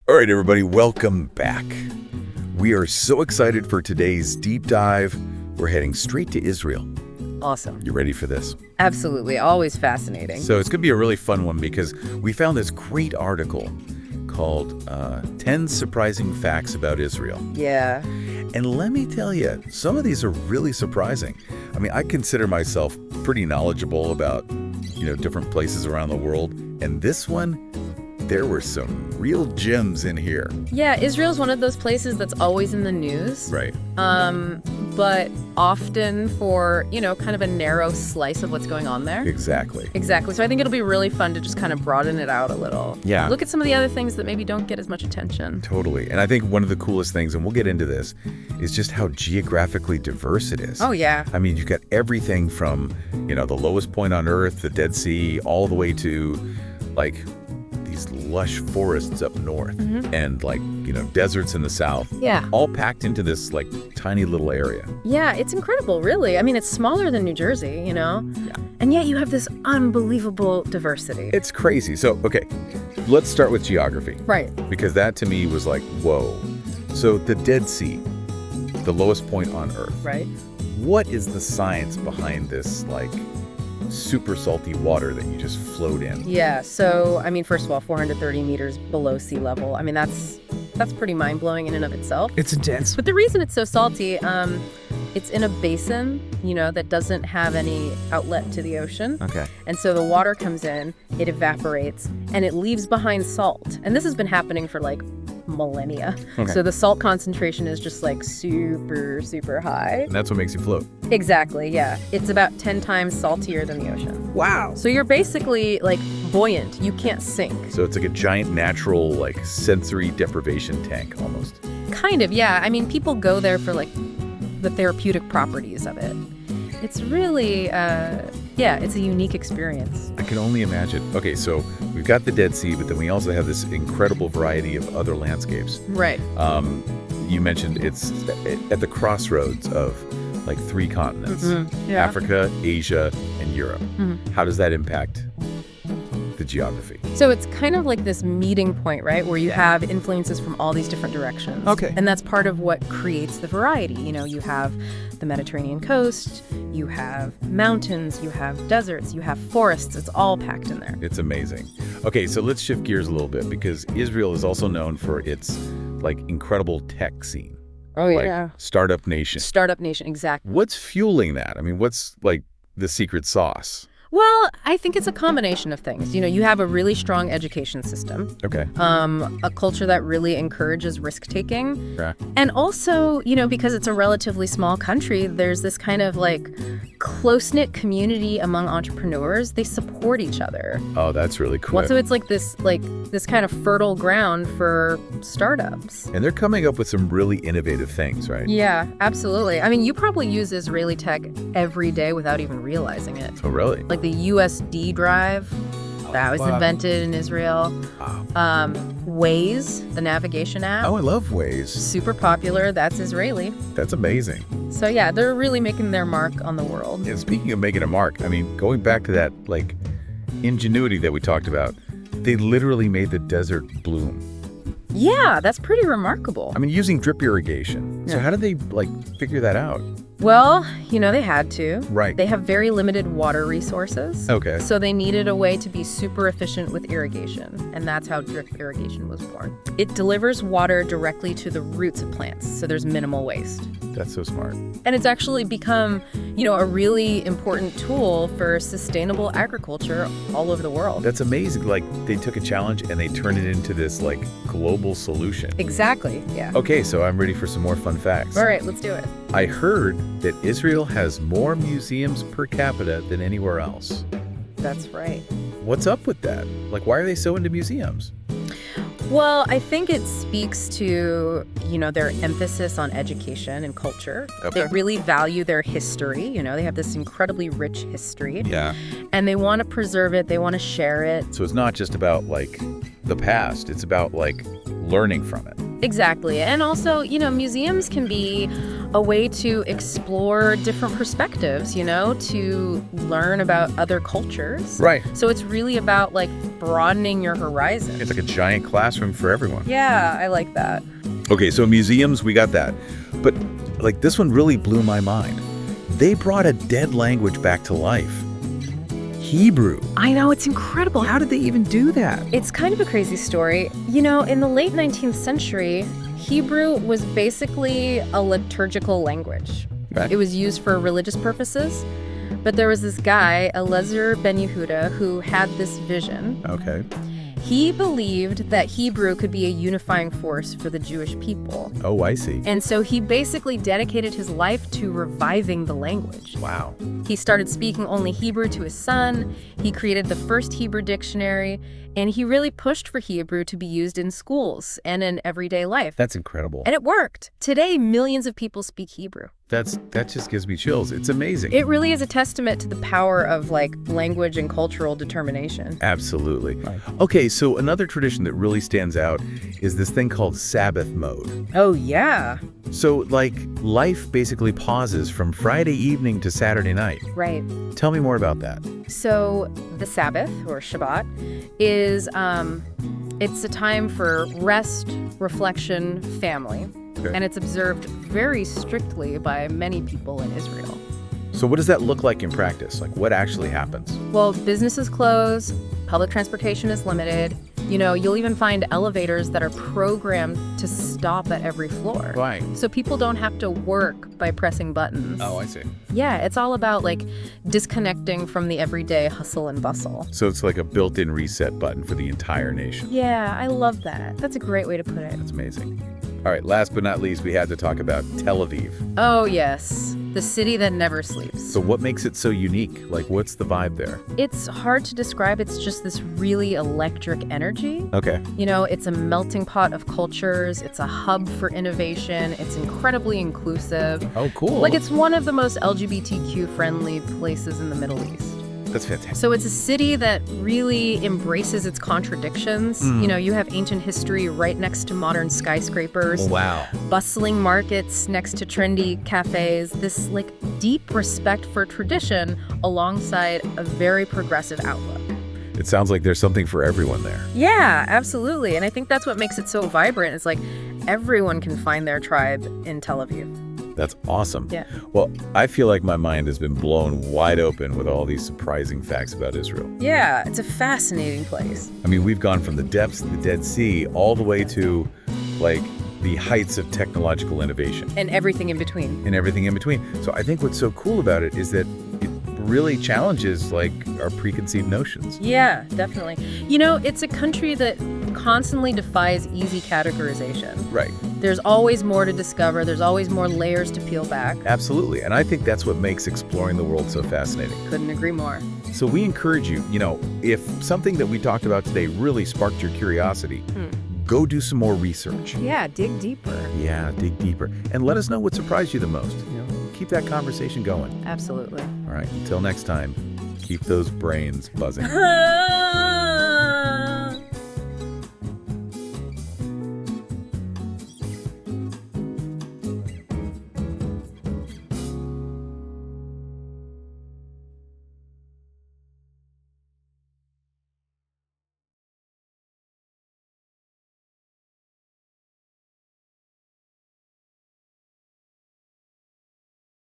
All right, everybody, welcome back. We are so excited for today's deep dive. We're heading straight to Israel. Awesome. You ready for this? Absolutely. Always fascinating. So it's going to be a really fun one because we found this great article called 10 Surprising Facts About Israel. Yeah. And let me tell you, some of these are really surprising. I mean, I consider myself pretty knowledgeable about, different places around the world. And this one, there were some real gems in here. Yeah, Israel's one of those places that's always in the news. Right. But often for, kind of a narrow slice of what's going on there. Exactly. Exactly. So I think it'll be really fun to just kind of broaden it out a little. Yeah. Look at some of the other things that maybe don't get as much attention. Totally. And I think one of the coolest things, and we'll get into this, is just how geographically diverse it is. Oh, yeah. I mean, you've got everything from, the lowest point on Earth, the Dead Sea, all the way to, these lush forests up north and, deserts in the south. Yeah. All packed into this, tiny little area. Yeah, it's incredible, really. I mean, it's smaller than New Jersey, Yeah. And yet you have this unbelievable diversity. It's crazy. So, okay, let's start with geography. Right. Because that to me was like, whoa. So the Dead Sea, the lowest point on Earth. Right. What is the science behind this, super salty water that you just float in? Yeah, so, I mean, first of all, 430 meters below sea level. I mean, that's pretty mind-blowing in and of itself. It's intense. But the reason it's so salty, it's in a basin, that doesn't have any outlet to the ocean. Okay. And so the water comes in, it evaporates, and it leaves behind salt. And this has been happening for, millennia. Okay. So the salt concentration is just, super, super high. And that's what makes you float. Exactly, yeah. It's about 10 times saltier than the ocean. Wow. So you're basically, buoyant. You can't sink. So it's like a giant natural, sensory deprivation tank almost. Kind of, yeah. I mean, people go there for, the therapeutic properties of it. It's really, it's a unique experience. I can only imagine. Okay, so we've got the Dead Sea, but then we also have this incredible variety of other landscapes. Right. You mentioned it's at the crossroads of, 3 continents. Yeah. Africa, Asia, and Europe. How does that impact the geography? So it's kind of like this meeting point, right, where you have influences from all these different directions. Okay. And that's part of what creates the variety. You have the Mediterranean coast, you have mountains, you have deserts, you have forests. It's all packed in there. It's amazing. Okay, so let's shift gears a little bit because Israel is also known for its, incredible tech scene. Oh, yeah. Startup nation. Startup nation, exactly. What's fueling that? I mean, what's, the secret sauce? Well, I think it's a combination of things. You have a really strong education system. Okay. A culture that really encourages risk-taking. Okay. And also, because it's a relatively small country, there's this kind of close-knit community among entrepreneurs. They support each other. Oh, that's really cool. Well, so it's this kind of fertile ground for startups. And they're coming up with some really innovative things, right? Yeah, absolutely. I mean, you probably use Israeli tech every day without even realizing it. Oh, really? The USD drive, that was invented in Israel. Wow. Waze, the navigation app. Oh, I love Waze. Super popular. That's Israeli. That's amazing. So yeah, they're really making their mark on the world. And speaking of making a mark, I mean, going back to that, ingenuity that we talked about, they literally made the desert bloom. Yeah, that's pretty remarkable. I mean, using drip irrigation. So Yeah. how did they, figure that out? Well, they had to. Right. They have very limited water resources. Okay. So they needed a way to be super efficient with irrigation, and that's how drip irrigation was born. It delivers water directly to the roots of plants, so there's minimal waste. That's so smart. And it's actually become, a really important tool for sustainable agriculture all over the world. That's amazing. They took a challenge and they turned it into this, global solution. Exactly, yeah. Okay, so I'm ready for some more fun facts. All right, let's do it. I heard that Israel has more museums per capita than anywhere else. That's right. What's up with that? Why are they so into museums? Well, I think it speaks to, their emphasis on education and culture. Okay. They really value their history. They have this incredibly rich history. Yeah. And they want to preserve it. They want to share it. So it's not just about, the past. It's about, learning from it. Exactly. And also, museums can be a way to explore different perspectives, to learn about other cultures. Right. So it's really about like broadening your horizon. It's like a giant classroom for everyone. Yeah, I like that. Okay, so museums, we got that. But like this one really blew my mind. They brought a dead language back to life. Hebrew. I know, it's incredible. How did they even do that? It's kind of a crazy story. In the late 19th century, Hebrew was basically a liturgical language. Okay. It was used for religious purposes. But there was this guy, Eliezer ben Yehuda, who had this vision. Okay. He believed that Hebrew could be a unifying force for the Jewish people. Oh, I see. And so he basically dedicated his life to reviving the language. Wow. He started speaking only Hebrew to his son. He created the first Hebrew dictionary, and he really pushed for Hebrew to be used in schools and in everyday life. That's incredible. And it worked. Today, millions of people speak Hebrew. That just gives me chills. It's amazing. It really is a testament to the power of language and cultural determination. Absolutely. Right. Okay, so another tradition that really stands out is this thing called Sabbath mode. Oh, yeah. So, life basically pauses from Friday evening to Saturday night. Right. Tell me more about that. So the Sabbath, or Shabbat, is it's a time for rest, reflection, family. Okay. And it's observed very strictly by many people in Israel. So what does that look like in practice? What actually happens? Well, businesses close, public transportation is limited. You'll even find elevators that are programmed to stop at every floor. Right. So people don't have to work by pressing buttons. Oh, I see. Yeah, it's all about disconnecting from the everyday hustle and bustle. So it's like a built-in reset button for the entire nation. Yeah, I love that. That's a great way to put it. That's amazing. All right, last but not least, we had to talk about Tel Aviv. Oh, yes. The city that never sleeps. So what makes it so unique? What's the vibe there? It's hard to describe. It's just this really electric energy. Okay. It's a melting pot of cultures. It's a hub for innovation. It's incredibly inclusive. Oh, cool. It's one of the most LGBTQ-friendly places in the Middle East. That's fantastic. So it's a city that really embraces its contradictions. You have ancient history right next to modern skyscrapers. Wow. Bustling markets next to trendy cafes. This deep respect for tradition alongside a very progressive outlook. It sounds like there's something for everyone there. Yeah, absolutely. And I think that's what makes it so vibrant. It's everyone can find their tribe in Tel Aviv. That's awesome. Yeah. Well, I feel like my mind has been blown wide open with all these surprising facts about Israel. Yeah, it's a fascinating place. I mean, we've gone from the depths of the Dead Sea all the way to, the heights of technological innovation. And everything in between. And everything in between. So I think what's so cool about it is that it really challenges, our preconceived notions. Yeah, definitely. It's a country that constantly defies easy categorization. Right. There's always more to discover. There's always more layers to peel back. Absolutely. And I think that's what makes exploring the world so fascinating. Couldn't agree more. So we encourage you, if something that we talked about today really sparked your curiosity, go do some more research. Yeah, dig deeper. Yeah, dig deeper. And let us know what surprised you the most. Keep that conversation going. Absolutely. All right, until next time, keep those brains buzzing.